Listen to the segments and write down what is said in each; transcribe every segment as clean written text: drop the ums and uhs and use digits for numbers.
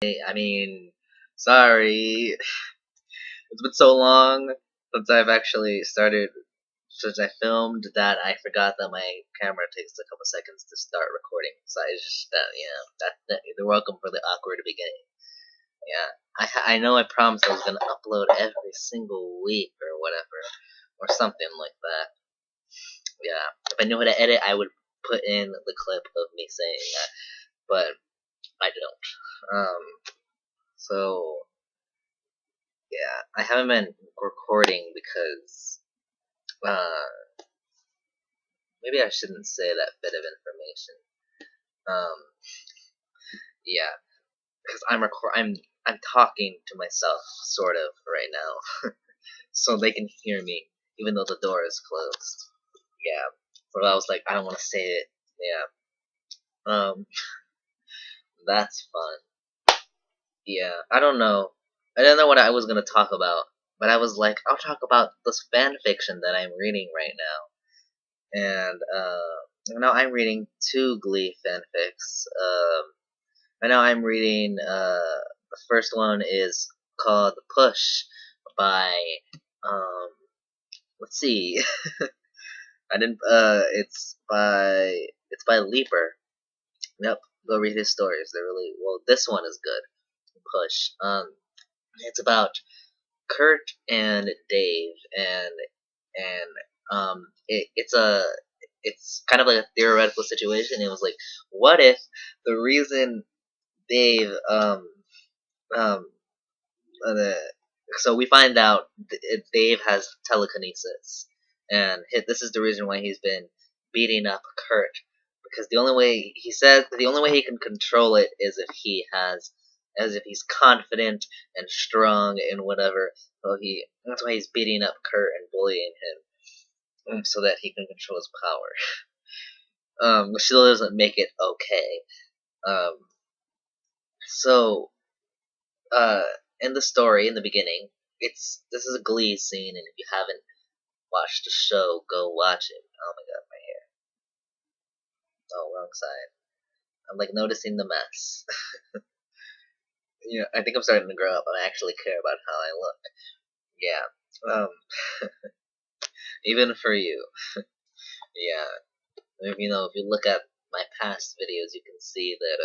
I mean, sorry. It's been so long since I've actually started, since I filmed that I forgot that my camera takes a couple seconds to start recording. So I just, you're welcome for the awkward beginning. Yeah. I know I promised I was gonna upload every single week or whatever, or something like that. Yeah. If I knew how to edit, I would put in the clip of me saying that, but I don't. So yeah, I haven't been recording because maybe I shouldn't say that bit of information. Um, yeah, because I'm talking to myself sort of right now, so they can hear me even though the door is closed. Yeah, but I was like, I don't want to say it. Yeah, that's fun. Yeah, I don't know. I don't know what I was gonna talk about, but I was like, I'll talk about this fan fiction that I'm reading right now. And now I'm reading two Glee fanfics. Right now I'm reading the first one is called Push by um let's see. I didn't it's by Leaper. Yep, go read his stories. They're really well. This one is good. Push. It's about Kurt and Dave, and it's kind of like a theoretical situation. It was like, what if the reason Dave um uh, so we find out Dave has telekinesis, and this is the reason why he's been beating up Kurt, because the only way he says the only way he can control it is if he has as if he's confident and strong and whatever. So that's why he's beating up Kurt and bullying him, so that he can control his power. Which still doesn't make it okay. Um, so uh, in the story, in the beginning, this is a Glee scene, and if you haven't watched the show, go watch it. Oh my god, my hair. Oh, wrong side. I'm like noticing the mess. I think I'm starting to grow up, and I actually care about how I look. Yeah. Even for you. Yeah. If you look at my past videos, you can see that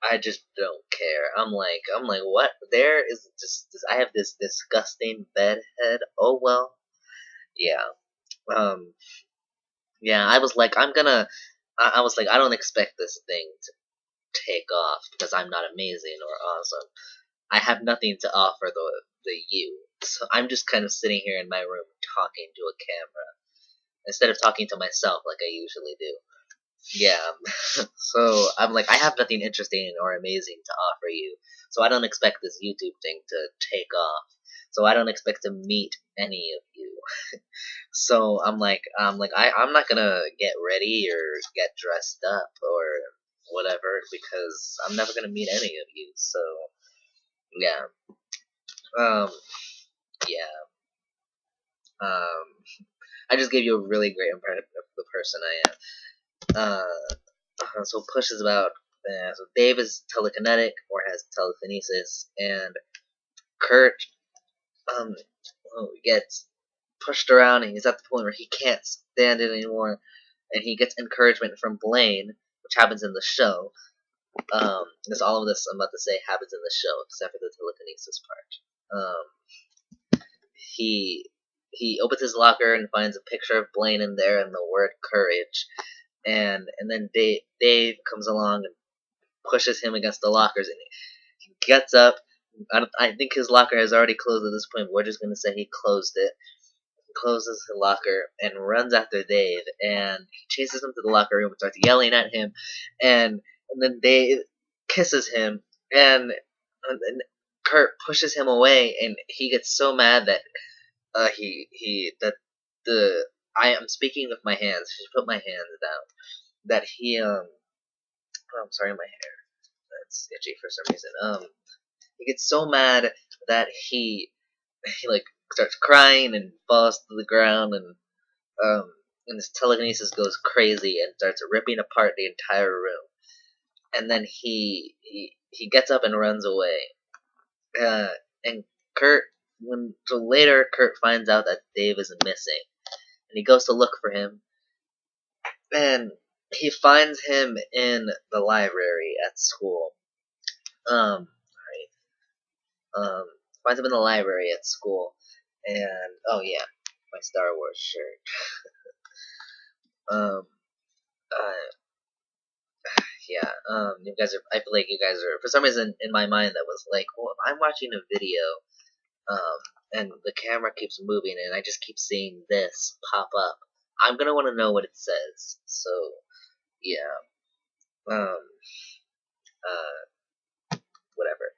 I just don't care. I'm like what? There is just I have this disgusting bedhead. Oh well. Yeah. Um. Yeah. I was like, I don't expect this thing to take off because I'm not amazing or awesome. I have nothing to offer the you. So I'm just kind of sitting here in my room talking to a camera instead of talking to myself like I usually do. Yeah. So I'm like, I have nothing interesting or amazing to offer you. So I don't expect this YouTube thing to take off. So I don't expect to meet any of you. So I'm not gonna get ready or get dressed up or whatever because I'm never gonna meet any of you. So yeah. Um. Yeah. Um. I just gave you a really great impression of the person I am. So Push is about so Dave is telekinetic or has telekinesis, and Kurt gets pushed around, and he's at the point where he can't stand it anymore, and he gets encouragement from Blaine, which happens in the show. Because all of this I'm about to say happens in the show, except for the telekinesis part. He opens his locker and finds a picture of Blaine in there and the word courage, and then Dave comes along and pushes him against the lockers, and he gets up. I think his locker has already closed at this point. We're just gonna say he closed it. He closes the locker and runs after Dave, and he chases him to the locker room and starts yelling at him, and then Dave kisses him, and Kurt pushes him away, and he gets so mad that the I am speaking with my hands. I should put my hands down. That he oh, I'm sorry, my hair. That's itchy for some reason. He gets so mad that he like starts crying and falls to the ground, and his telekinesis goes crazy and starts ripping apart the entire room. and then he gets up and runs away. And Kurt, so later Kurt finds out that Dave is missing, and he goes to look for him, and he finds him in the library at school. Um, finds him in the library at school, and oh yeah, my Star Wars shirt. um, yeah, you guys are. I feel like you guys are. For some reason, in my mind, that was like, well, if I'm watching a video, and the camera keeps moving, and I just keep seeing this pop up, I'm gonna want to know what it says. So, yeah, whatever.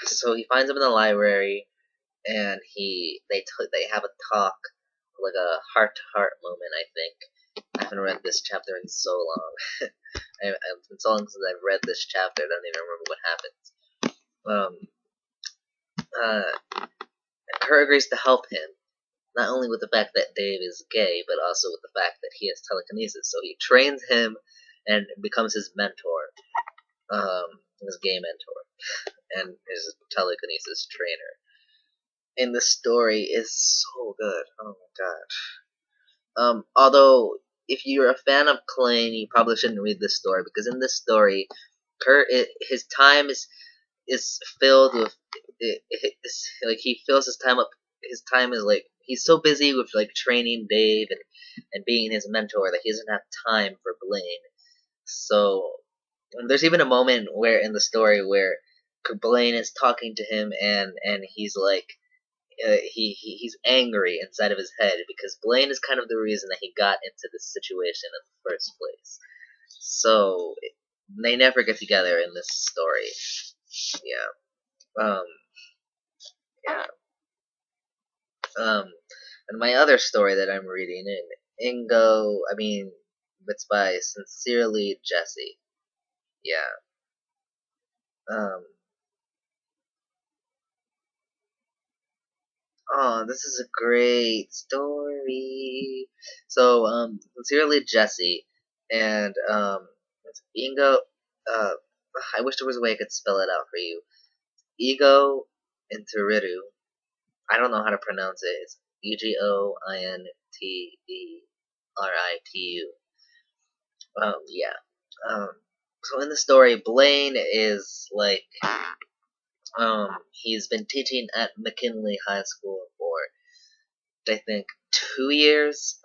So he finds him in the library, and they have a talk, like a heart-to-heart moment, I think. I haven't read this chapter in so long. It's been so long since I've read this chapter, I don't even remember what happens. Kurt agrees to help him, not only with the fact that Dave is gay, but also with the fact that he has telekinesis. So he trains him and becomes his mentor, his gay mentor, and his telekinesis trainer. And the story is so good. Oh my god. Although if you're a fan of Klein, you probably shouldn't read this story, because in this story, Kurt, his time is filled with like he fills his time up. His time is like he's so busy with like training Dave and being his mentor that he doesn't have time for Blaine. So there's even a moment where in the story where Blaine is talking to him, and he's like he's angry inside of his head because Blaine is kind of the reason that he got into this situation in the first place. So they never get together in this story. Yeah. Yeah. And my other story that I'm reading it's by Sincerely Jesse. Yeah. Oh, this is a great story. So, Sincerely Jesse, and, it's Ingo, I wish there was a way I could spell it out for you. Ego Intiritu. I don't know how to pronounce it. It's Egointeritu. Yeah. So in the story, Blaine is like, he's been teaching at McKinley High School for, I think, 2 years.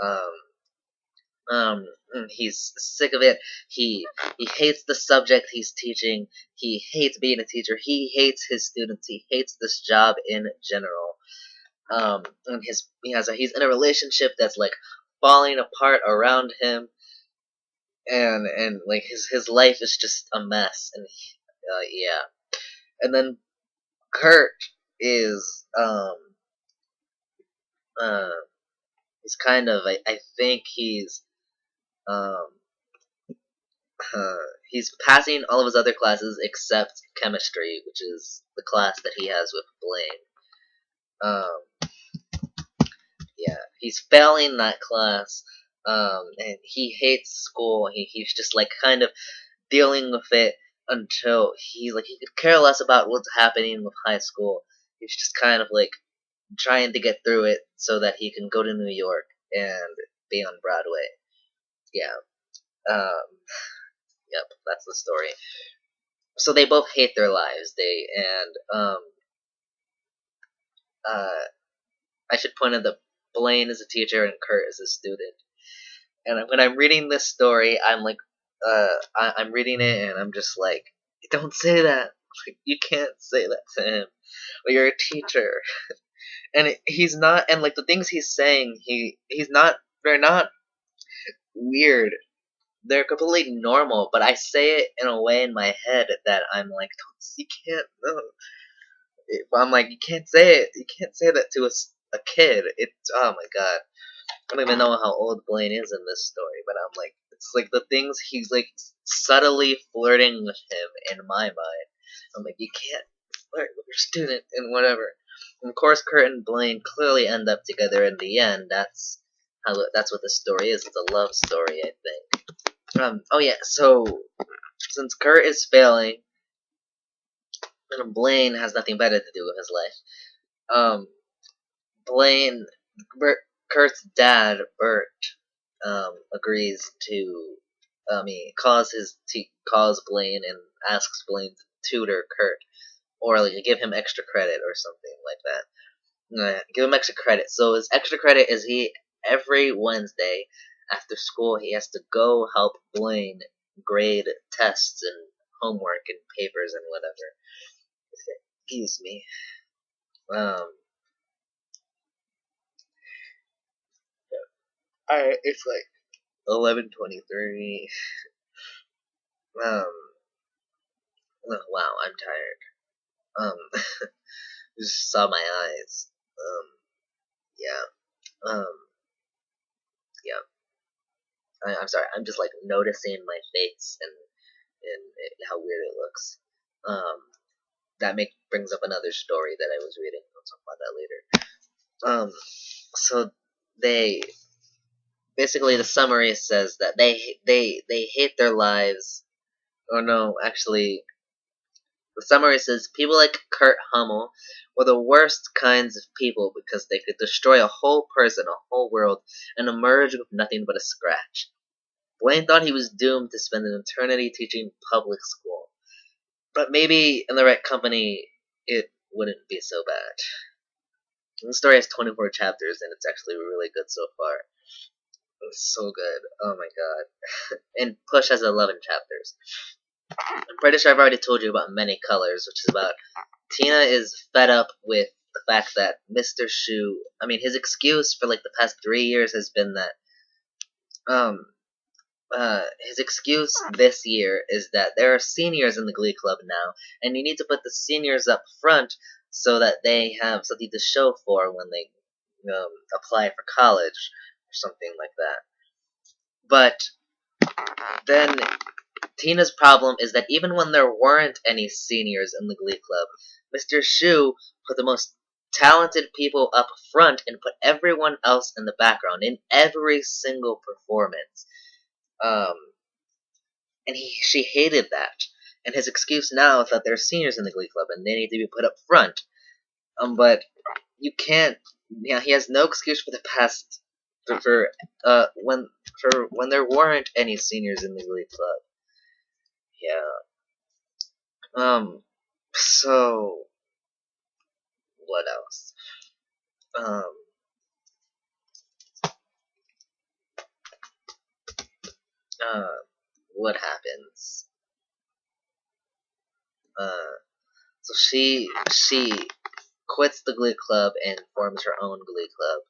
He's sick of it. He hates the subject he's teaching. He hates being a teacher. He hates his students. He hates this job in general. And he's in a relationship that's like falling apart around him, and like his life is just a mess. And yeah, and then Kurt is he's kind of I think um he's passing all of his other classes except chemistry, which is the class that he has with Blaine. Yeah, he's failing that class, and he hates school. He's just like kind of dealing with it until he could care less about what's happening with high school. He's just kind of like trying to get through it so that he can go to New York and be on Broadway. Yeah. Yep, that's the story. So they both hate their lives. I should point out that Blaine is a teacher and Kurt is a student. And when I'm reading this story, I'm like, I'm reading it and I'm just like, don't say that. You can't say that to him. Well, you're a teacher. And he's not, and like the things he's saying, they're not weird. They're completely normal, but I say it in a way in my head that I'm like, you can't, no. I'm like, you can't say it. You can't say that to a kid. It's, oh my god. I don't even know how old Blaine is in this story, but I'm like, it's like the things he's like subtly flirting with him in my mind. I'm like, you can't flirt with your student and whatever. And of course, Kurt and Blaine clearly end up together in the end. That's what the story is. It's a love story, I think. Oh yeah, so since Kurt is failing, and Blaine has nothing better to do with his life, Blaine, Kurt's dad, Bert, agrees to, calls Blaine and asks Blaine to tutor Kurt, or like give him extra credit or something like that. Give him extra credit. So his extra credit is every Wednesday after school he has to go help Blaine grade tests and homework and papers and whatever. Excuse me. It's like 11:23. Um, oh, wow, I'm tired. Just saw my eyes. Yeah. Yeah. I'm sorry. I'm just like noticing my face and how weird it looks. That brings up another story that I was reading. I'll talk about that later. So they basically the summary says that they hate their lives. Or no, actually, the summary says people like Kurt Hummel were the worst kinds of people because they could destroy a whole person, a whole world, and emerge with nothing but a scratch. Blaine thought he was doomed to spend an eternity teaching public school. But maybe in the right company, it wouldn't be so bad. The story has 24 chapters, and it's actually really good so far. It's so good. Oh my god. And Push has 11 chapters. I'm pretty sure I've already told you about Many Colors, which is about Tina is fed up with the fact that Mr. Shu, his excuse for like the past 3 years has been that, his excuse this year is that there are seniors in the Glee Club now, and you need to put the seniors up front so that they have something to show for when they apply for college or something like that. But then Tina's problem is that even when there weren't any seniors in the Glee Club, Mr. Shu put the most talented people up front and put everyone else in the background in every single performance. And she hated that. And his excuse now is that there are seniors in the Glee Club and they need to be put up front. But you can't. Yeah, he has no excuse for the past for when there weren't any seniors in the Glee Club. Yeah. So what else? Um. What happens? So she quits the Glee Club and forms her own Glee Club.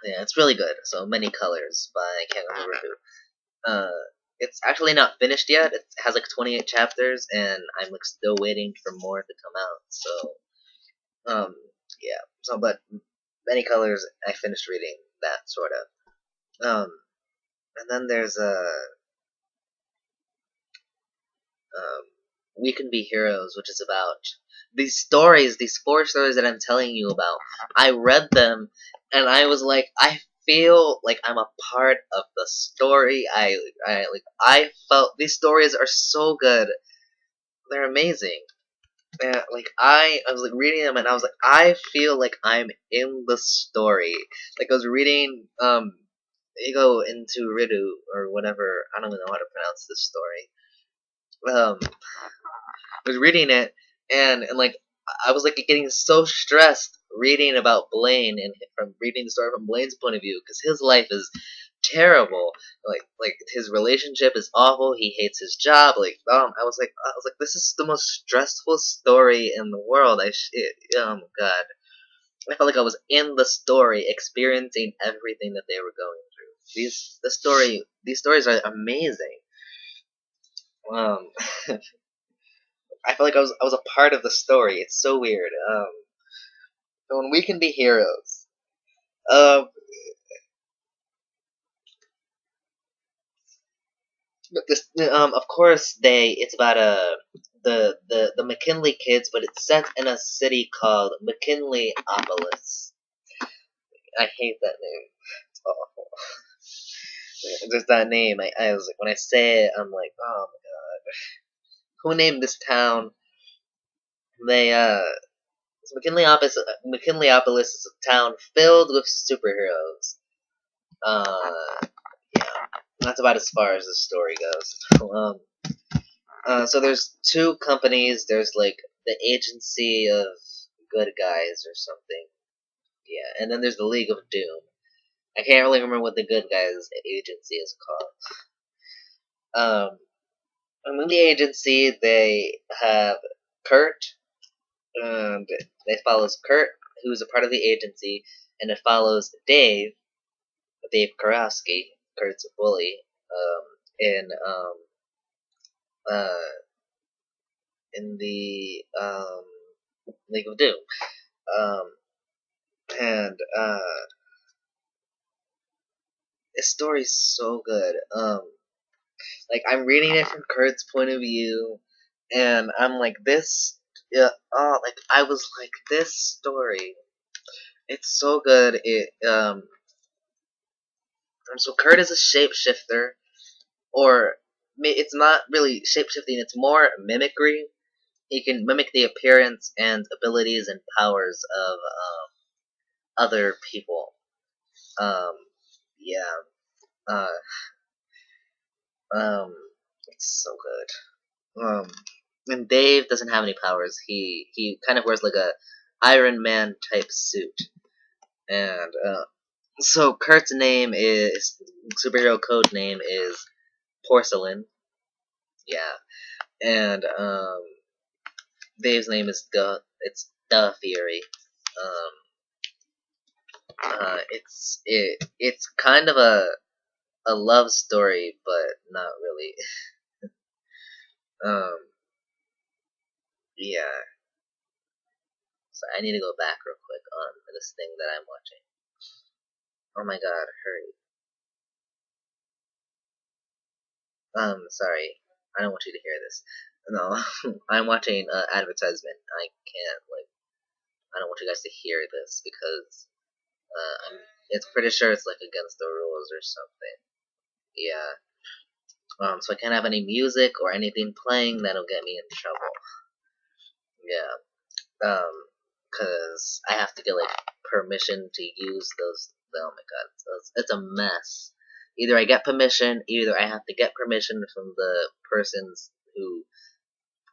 Yeah, it's really good. So Many Colors by I can't remember who. It's actually not finished yet. It has like 28 chapters, and I'm like still waiting for more to come out. So, yeah. So, but Many Colors, I finished reading that sort of. And then there's We Can Be Heroes, which is about these stories, these 4 stories that I'm telling you about. I read them, and I was like, I feel like I'm a part of the story. I felt these stories are so good. They're amazing. And I was like reading them, and I was like, I feel like I'm in the story. Like I was reading Ego into Ridu or whatever. I don't even know how to pronounce this story. I was reading it, and like I was like getting so stressed reading about Blaine and from reading the story from Blaine's point of view because his life is terrible. Like his relationship is awful. He hates his job. I was like this is the most stressful story in the world. Oh my god. I felt like I was in the story, experiencing everything that they were going through. These stories are amazing. I feel like I was a part of the story. It's so weird. So when We Can Be Heroes, um, of course it's about the McKinley kids, but it's set in a city called McKinleyopolis. I hate that name. It's awful. Just that name. I was like, when I say it, I'm like, oh my god, who named this town? They so McKinleyopolis is a town filled with superheroes. Yeah, that's about as far as the story goes. So there's two companies. There's like the Agency of Good Guys or something. Yeah, and then there's the League of Doom. I can't really remember what the Good Guys agency is called. In the agency, they have Kurt, and it follows Kurt, who's a part of the agency, and it follows Dave Karofsky, Kurt's bully, in uh, in the League of Doom. Um, and this story's so good. Like I'm reading it from Kurt's point of view, and I'm like this. Yeah, oh, like I was like this story. It's so good. So Kurt is a shapeshifter, or it's not really shapeshifting. It's more mimicry. He can mimic the appearance and abilities and powers of other people. Um, yeah. Uh, um, it's so good. And Dave doesn't have any powers. He kind of wears like a Iron Man type suit, and so Kurt's name is superhero code name is Porcelain. Yeah, and Dave's name is the Fury. It's kind of a love story, but not really. Um, yeah. So I need to go back real quick on this thing that I'm watching. Oh my god, hurry. Sorry. I don't want you to hear this. No, I'm watching advertisement. I can't, like, I don't want you guys to hear this because it's pretty sure it's like against the rules or something. Yeah. So I can't have any music or anything playing that'll get me in trouble. Yeah. Cause I have to get like permission to use those. Oh my god, it's a mess. Either I get permission, either I have to get permission from the persons who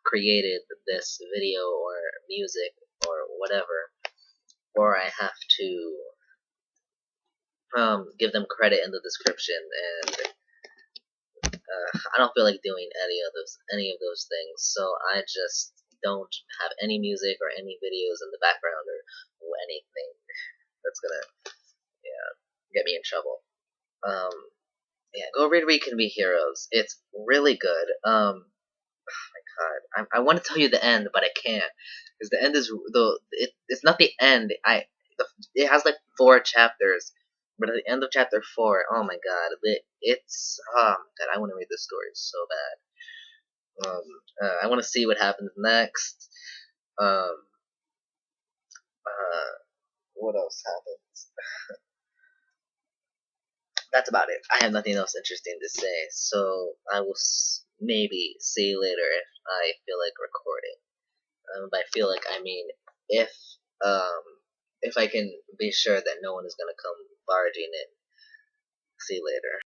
created this video or music or whatever, or I have to give them credit in the description, and I don't feel like doing any of those things, so I just don't have any music or any videos in the background or anything that's gonna get me in trouble. Yeah, go read We Can Be Heroes. It's really good. God, I want to tell you the end, but I can't because the end is it's not the end. It has like 4 chapters, but at the end of chapter 4, oh my god, it's oh my god, I want to read this story so bad. I want to see what happens next. Um, what else happens? That's about it. I have nothing else interesting to say, so I will maybe see you later if I feel like recording. By feel like I mean if um if I can be sure that no one is gonna come barging in. See you later.